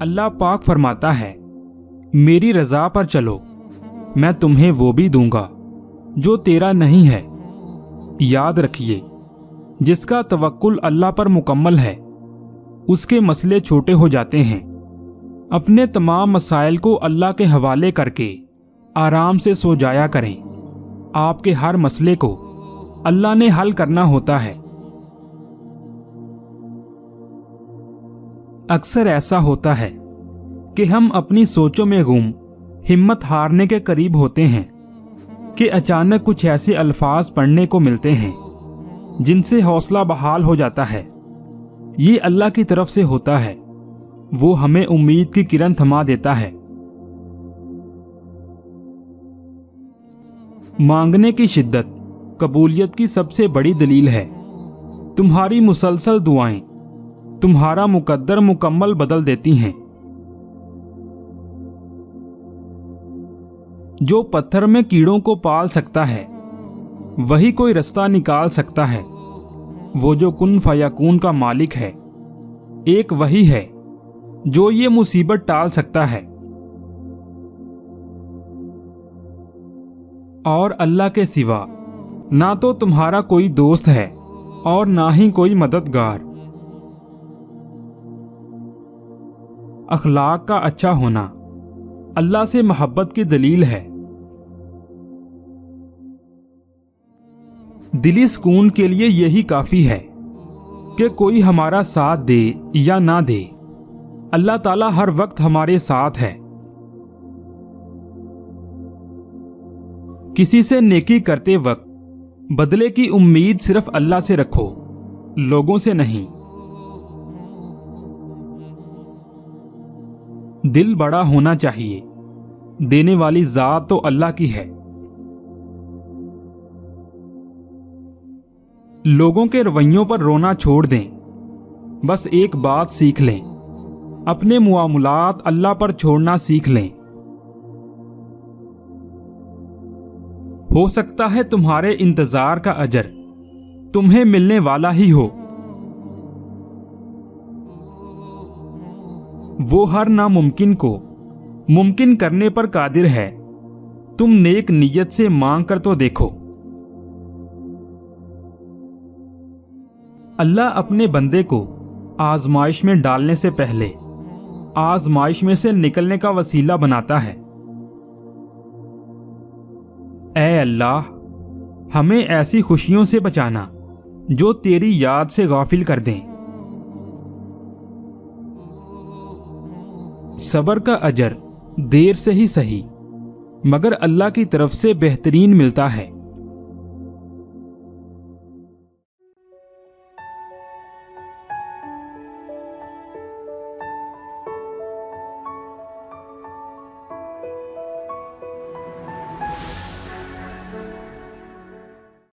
اللہ پاک فرماتا ہے، میری رضا پر چلو، میں تمہیں وہ بھی دوں گا جو تیرا نہیں ہے۔ یاد رکھیے، جس کا توکل اللہ پر مکمل ہے اس کے مسئلے چھوٹے ہو جاتے ہیں۔ اپنے تمام مسائل کو اللہ کے حوالے کر کے آرام سے سو جایا کریں۔ آپ کے ہر مسئلے کو اللہ نے حل کرنا ہوتا ہے۔ اکثر ایسا ہوتا ہے کہ ہم اپنی سوچوں میں گم ہمت ہارنے کے قریب ہوتے ہیں کہ اچانک کچھ ایسے الفاظ پڑھنے کو ملتے ہیں جن سے حوصلہ بحال ہو جاتا ہے۔ یہ اللہ کی طرف سے ہوتا ہے، وہ ہمیں امید کی کرن تھما دیتا ہے۔ مانگنے کی شدت قبولیت کی سب سے بڑی دلیل ہے۔ تمہاری مسلسل دعائیں تمہارا مقدر مکمل بدل دیتی ہیں۔ جو پتھر میں کیڑوں کو پال سکتا ہے وہی کوئی رستہ نکال سکتا ہے۔ وہ جو کن فیکون کا مالک ہے ایک وہی ہے جو یہ مصیبت ٹال سکتا ہے۔ اور اللہ کے سوا نہ تو تمہارا کوئی دوست ہے اور نہ ہی کوئی مددگار۔ اخلاق کا اچھا ہونا اللہ سے محبت کی دلیل ہے۔ دلی سکون کے لیے یہی کافی ہے کہ کوئی ہمارا ساتھ دے یا نہ دے، اللہ تعالیٰ ہر وقت ہمارے ساتھ ہے۔ کسی سے نیکی کرتے وقت بدلے کی امید صرف اللہ سے رکھو، لوگوں سے نہیں۔ دل بڑا ہونا چاہیے، دینے والی ذات تو اللہ کی ہے۔ لوگوں کے رویوں پر رونا چھوڑ دیں، بس ایک بات سیکھ لیں، اپنے معاملات اللہ پر چھوڑنا سیکھ لیں۔ ہو سکتا ہے تمہارے انتظار کا اجر تمہیں ملنے والا ہی ہو۔ وہ ہر ناممکن کو ممکن کرنے پر قادر ہے، تم نیک نیت سے مانگ کر تو دیکھو۔ اللہ اپنے بندے کو آزمائش میں ڈالنے سے پہلے آزمائش میں سے نکلنے کا وسیلہ بناتا ہے۔ اے اللہ، ہمیں ایسی خوشیوں سے بچانا جو تیری یاد سے غافل کر دیں۔ صبر کا اجر دیر سے ہی صحیح مگر اللہ کی طرف سے بہترین ملتا ہے۔